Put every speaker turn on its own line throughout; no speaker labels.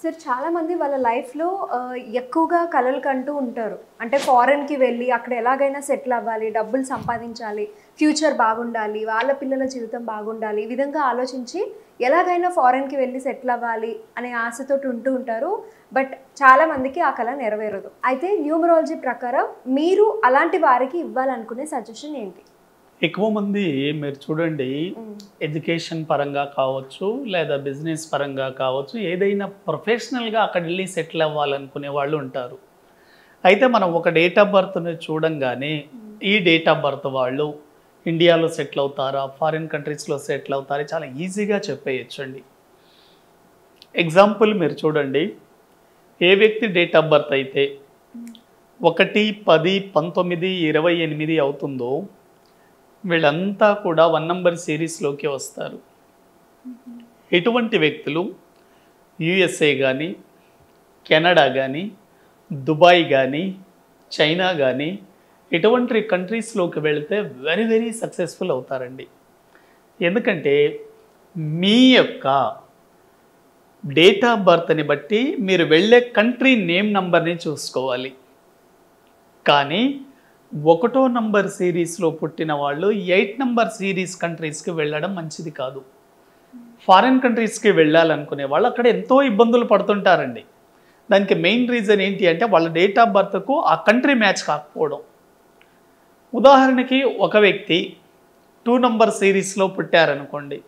Sir చాలామంది వాళ్ళ లైఫ్లో ఎక్కువగా కలలు కంటూ ఉంటారు. అంటే ఫారెన్‌కి వెళ్ళి అక్కడ ఎలాగైనా సెటిల్ అవ్వాలి, డబ్బులు సంపాదించాలి, ఫ్యూచర్ బాగుండాలి, వాళ్ళ పిల్లల జీవితం బాగుండాలి. ఈ విధంగా ఆలోచించి ఎలాగైనా ఫారెన్‌కి వెళ్ళి సెటిల్ అవ్వాలి అనే ఆశతోటి ఉంటూ ఉంటారు. బట్ చాలామందికి ఆ కల నెరవేరదు. అయితే న్యూమరాలజీ ప్రకారం మీరు అలాంటి వారికి ఇవ్వాలనుకునే సజెషన్ ఏంటి?
ఎక్కువ మంది మీరు చూడండి ఎడ్యుకేషన్ పరంగా కావచ్చు లేదా బిజినెస్ పరంగా కావచ్చు ఏదైనా ప్రొఫెషనల్గా అక్కడ వెళ్ళి సెటిల్ అవ్వాలనుకునే వాళ్ళు ఉంటారు. అయితే మనం ఒక డేట్ ఆఫ్ బర్త్ని చూడంగానే ఈ డేట్ ఆఫ్ బర్త్ వాళ్ళు ఇండియాలో సెటిల్ అవుతారా, ఫారిన్ కంట్రీస్లో సెటిల్ అవుతారా చాలా ఈజీగా చెప్పేయచ్చండి. ఎగ్జాంపుల్ మీరు చూడండి, ఏ వ్యక్తి డేట్ ఆఫ్ బర్త్ అయితే 1-10-19-28 అవుతుందో వీళ్ళంతా కూడా 1 నంబర్ సిరీస్లోకి వస్తారు. ఎటువంటి వ్యక్తులు యుఎస్ఏ కానీ, కెనడా కానీ, దుబాయ్ కానీ, చైనా కానీ ఇటువంటి కంట్రీస్లోకి వెళితే వెరీ వెరీ సక్సెస్ఫుల్ అవుతారండి. ఎందుకంటే మీ యొక్క డేట్ ఆఫ్ బర్త్ని బట్టి మీరు వెళ్ళే కంట్రీ నేమ్ నంబర్ని చూసుకోవాలి. కానీ 1వ నంబర్ సిరీస్లో పుట్టిన వాళ్ళు 8 నంబర్ సిరీస్ కంట్రీస్కి వెళ్ళడం మంచిది కాదు. ఫారిన్ కంట్రీస్కి వెళ్ళాలనుకునే వాళ్ళు అక్కడ ఎంతో ఇబ్బందులు పడుతుంటారండి. దానికి మెయిన్ రీజన్ ఏంటి అంటే వాళ్ళ డేట్ ఆఫ్ బర్త్కు ఆ కంట్రీ మ్యాచ్ కాకపోవడం. ఉదాహరణకి ఒక వ్యక్తి 2 నంబర్ సిరీస్లో పుట్టారనుకోండి,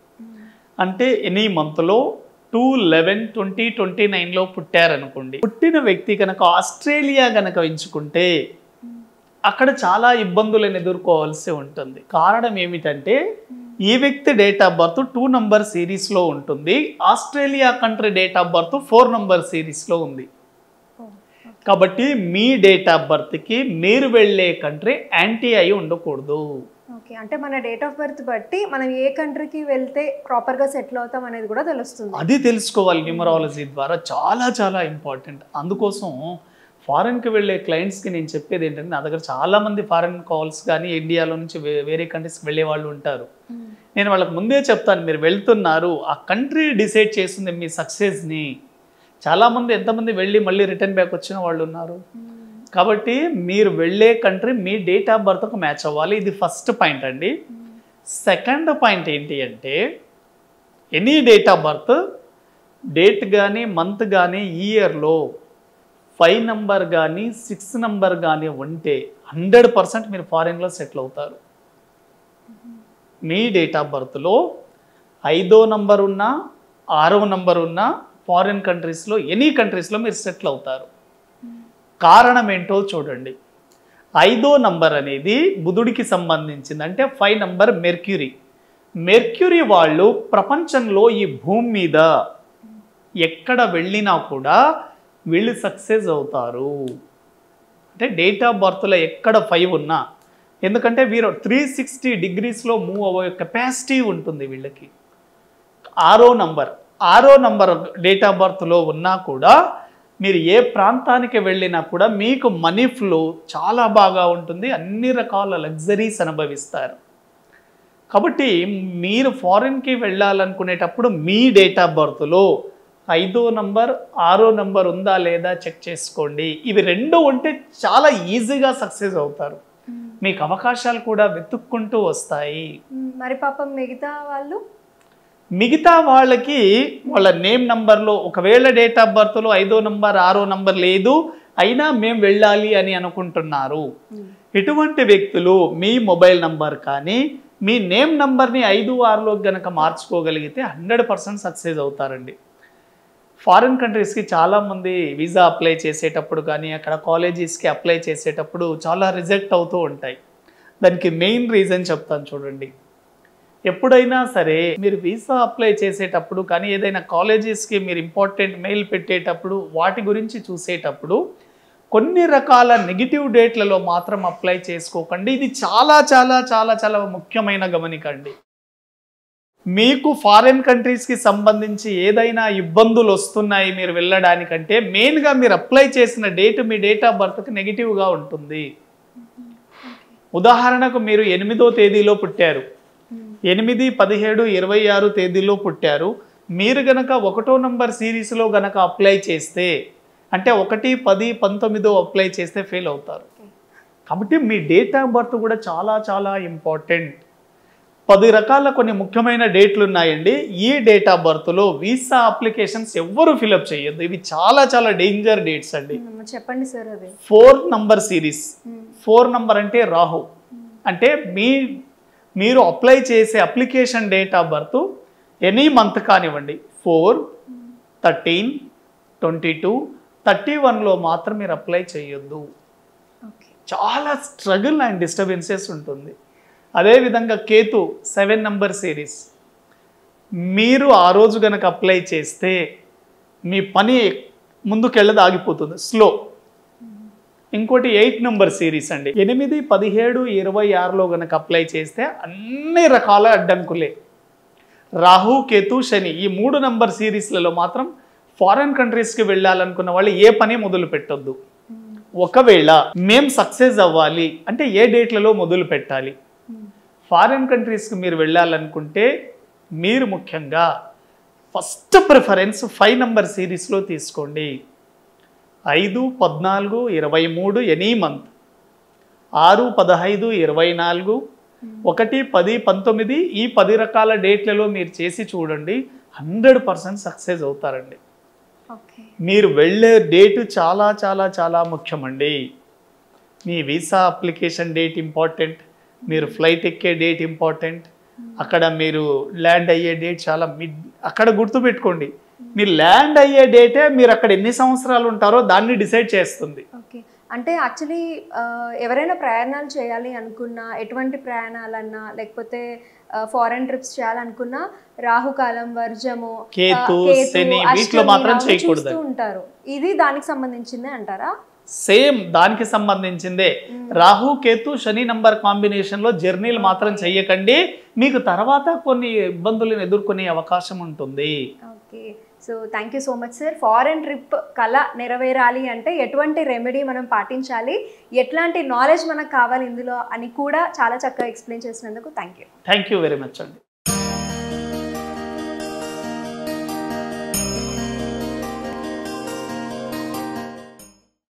అంటే ఎనీ మంత్లో 2-11-20-29లో పుట్టారనుకోండి, పుట్టిన వ్యక్తి కనుక ఆస్ట్రేలియా కనుక ఎంచుకుంటే అక్కడ చాలా ఇబ్బందులను ఎదుర్కోవాల్సి ఉంటుంది. కారణం ఏమిటంటే ఈ వ్యక్తి డేట్ ఆఫ్ బర్త్ 2 నంబర్ సిరీస్లో ఉంటుంది, Australia country date of birth 4 number సిరీస్లో ఉంది. కాబట్టి మీ డేట్ ఆఫ్ బర్త్కి మీరు వెళ్ళే కంట్రీ యాంటీ అయి ఉండకూడదు.
ఓకే, అంటే మన డేట్ ఆఫ్ బర్త్ బట్టి మనం ఏ కంట్రీకి వెళ్తే ప్రాపర్గా సెటిల్ అవుతాం అనేది కూడా తెలుస్తుంది.
అది తెలుసుకోవాలి న్యూమరాలజీ ద్వారా, చాలా చాలా ఇంపార్టెంట్. అందుకోసం ఫారెన్కి వెళ్ళే క్లయింట్స్కి నేను చెప్పేది ఏంటంటే, నా దగ్గర చాలామంది ఫారెన్ కాల్స్ కానీ ఇండియాలో నుంచి వేరే కంట్రీస్కి వెళ్ళే వాళ్ళు ఉంటారు. నేను వాళ్ళకి ముందే చెప్తాను, మీరు వెళ్తున్నారు, ఆ కంట్రీ డిసైడ్ చేస్తుంది మీ సక్సెస్ని. చాలామంది ఎంతమంది వెళ్ళి మళ్ళీ రిటర్న్ బ్యాక్ వచ్చిన వాళ్ళు ఉన్నారు. కాబట్టి మీరు వెళ్ళే కంట్రీ మీ డేట్ ఆఫ్ బర్త్కు మ్యాచ్ అవ్వాలి. ఇది ఫస్ట్ పాయింట్ అండి. సెకండ్ పాయింట్ ఏంటి అంటే, any date of birth date కానీ మంత్ కానీ ఇయర్లో 5 నంబర్ కానీ 6 నంబర్ కానీ ఉంటే 100% మీరు ఫారిన్లో సెటిల్ అవుతారు. మీ డేట్ ఆఫ్ బర్త్లో 5వ నంబర్ ఉన్నా 6వ నంబర్ ఉన్నా ఫారిన్ కంట్రీస్లో ఎనీ కంట్రీస్లో మీరు సెటిల్ అవుతారు. కారణం ఏంటో చూడండి. 5వ నంబర్ అనేది బుధుడికి సంబంధించింది, అంటే 5 నంబర్ మెర్క్యూరీ. మెర్క్యూరీ వాళ్ళు ప్రపంచంలో ఈ భూమి మీద ఎక్కడ వెళ్ళినా కూడా వీళ్ళు సక్సెస్ అవుతారు. అంటే డేట్ ఆఫ్ బర్త్లో ఎక్కడ 5 ఉన్నా, ఎందుకంటే వీరు 360 డిగ్రీస్లో మూవ్ అయ్యే కెపాసిటీ ఉంటుంది వీళ్ళకి. 6వ నంబర్ డేట్ ఆఫ్ బర్త్లో ఉన్నా కూడా మీరు ఏ ప్రాంతానికి వెళ్ళినా కూడా మీకు మనీ ఫ్లో చాలా బాగా ఉంటుంది, అన్ని రకాల లగ్జరీస్ అనుభవిస్తారు. కాబట్టి మీరు ఫారిన్కి వెళ్ళాలనుకునేటప్పుడు మీ డేట్ ఆఫ్ బర్త్లో 5వ నంబర్ 6వ నంబర్ ఉందా లేదా చెక్ చేసుకోండి. ఇవి 2 ఉంటే చాలా ఈజీగా సక్సెస్ అవుతారు. మీకు అవకాశాలు కూడా వెతుక్కుంటూ వస్తాయి.
మరి పాపం
మిగతా వాళ్ళకి వాళ్ళ నేమ్ నంబర్లో ఒకవేళ డేట్ ఆఫ్ బర్త్లో 5వ నంబర్ 6వ నంబర్ లేదు, అయినా మేము వెళ్ళాలి అని అనుకుంటున్నారు, ఇటువంటి వ్యక్తులు మీ మొబైల్ నంబర్ కానీ మీ నేమ్ నంబర్ని 5, 6లోకి గనక మార్చుకోగలిగితే 100% సక్సెస్ అవుతారండి. ఫారిన్ కంట్రీస్కి చాలామంది వీసా అప్లై చేసేటప్పుడు కానీ అక్కడ కాలేజెస్కి అప్లై చేసేటప్పుడు చాలా రిజెక్ట్ అవుతూ ఉంటాయి. దానికి మెయిన్ రీజన్ చెప్తాను చూడండి. ఎప్పుడైనా సరే మీరు వీసా అప్లై చేసేటప్పుడు కానీ ఏదైనా కాలేజెస్కి మీరు ఇంపార్టెంట్ మెయిల్ పెట్టేటప్పుడు వాటి గురించి చూసేటప్పుడు కొన్ని రకాల నెగిటివ్ డేట్లలో మాత్రం అప్లై చేసుకోకండి. ఇది చాలా చాలా చాలా చాలా ముఖ్యమైన గమనిక అండి. మీకు ఫారిన్ కంట్రీస్కి సంబంధించి ఏదైనా ఇబ్బందులు వస్తున్నాయి మీరు వెళ్ళడానికంటే మెయిన్గా మీరు అప్లై చేసిన డేట్ మీ డేట్ ఆఫ్ బర్త్కి నెగిటివ్గా ఉంటుంది. ఉదాహరణకు మీరు 8వ తేదీలో పుట్టారు, 8, 17, 26 తేదీలో పుట్టారు, మీరు గనక 1వ నంబర్ సిరీస్లో గనక అప్లై చేస్తే అంటే 1, 10, 19 అప్లై చేస్తే ఫెయిల్ అవుతారు. కాబట్టి మీ డేట్ ఆఫ్ బర్త్ కూడా చాలా చాలా ఇంపార్టెంట్. 10 రకాల కొన్ని ముఖ్యమైన డేట్లు ఉన్నాయండి. ఈ డేట్ ఆఫ్ బర్త్లో వీసా అప్లికేషన్స్ ఎవ్వరు ఫిలప్ చేయొద్దు. ఇవి చాలా చాలా డేంజర్ డేట్స్ అండి.
చెప్పండి సార్. అది
4 నంబర్ సిరీస్. 4 నంబర్ అంటే రాహు. అంటే మీరు అప్లై చేసే application date of birth any month కానివ్వండి, 4, 13, 22, 31లో మాత్రం మీరు అప్లై చేయొద్దు. చాలా స్ట్రగుల్ అండ్ డిస్టర్బెన్సెస్ ఉంటుంది. అదేవిధంగా కేతు 7 నంబర్ సిరీస్. మీరు ఆ రోజు కనుక అప్లై చేస్తే మీ పని ముందుకెళ్ళదు, ఆగిపోతుంది, స్లో. ఇంకోటి 8 నంబర్ సిరీస్ అండి. 8, 17, 26లో కనుక అప్లై చేస్తే అన్ని రకాల అడ్డంకులే. రాహు, కేతు, శని ఈ 3 నంబర్ సిరీస్లలో మాత్రం ఫారెన్ కంట్రీస్కి వెళ్ళాలనుకున్న వాళ్ళు ఏ పని మొదలు పెట్టొద్దు. ఒకవేళ మేం సక్సెస్ అవ్వాలి అంటే ఏ డేట్లలో మొదలు పెట్టాలి? ఫారెన్ కంట్రీస్కి మీరు వెళ్ళాలనుకుంటే మీరు ముఖ్యంగా ఫస్ట్ ప్రిఫరెన్స్ 5 నంబర్ సిరీస్లో తీసుకోండి. 5, 14, 23 ఎనీ మంత్, 6, 15, 24, 1, 10, 19 ఈ 10 రకాల డేట్లలో మీరు చేసి చూడండి, 100% సక్సెస్ అవుతారండి. మీరు వెళ్ళే డేటు చాలా చాలా చాలా ముఖ్యమండి. మీ వీసా అప్లికేషన్ డేట్ ఇంపార్టెంట్, మీరు ఫ్లైట్ ఎక్కే డేట్ ఇంపార్టెంట్, అక్కడ మీరు ల్యాండ్ అయ్యే డేట్ చాలా అక్కడ గుర్తుపెట్టుకోండి. మీరు ల్యాండ్ అయ్యే డేటే మీరు అక్కడ ఎన్ని సంవత్సరాలు ఉంటారో దాన్ని డిసైడ్ చేస్తుంది.
ఓకే, అంటే యాక్చువల్లీ ఎవరైనా ప్రయాణాలు చేయాలి అనుకున్నా, ఎటువంటి ప్రయాణాలన్నా లేకపోతే ఫారెన్ ట్రిప్స్ చేయాలనుకున్నా రాహుకాలం, వర్జము,
కేతు, శని వీటిలో మాత్రం చేయకూడదు
ఉంటారు. ఇది దానికి సంబంధించిందే అంటారా?
సేమ్ దానికి సంబంధించిందే. రాహు, కేతు, శని నంబర్ కాంబినేషన్లో జర్నీలు మాత్రం చెయ్యకండి. మీకు తర్వాత కొన్ని ఇబ్బందులను ఎదుర్కొనే అవకాశం ఉంటుంది.
Okay, so thank you so much sir. Foreign trip కళ నెరవేరాలి అంటే ఎటువంటి రెమెడీ మనం పాటించాలి, ఎట్లాంటి నాలెడ్జ్ మనకు కావాలి ఇందులో అని కూడా చాలా చక్కగా ఎక్స్ప్లెయిన్ చేసినందుకు thank you.
Thank you very much అండి.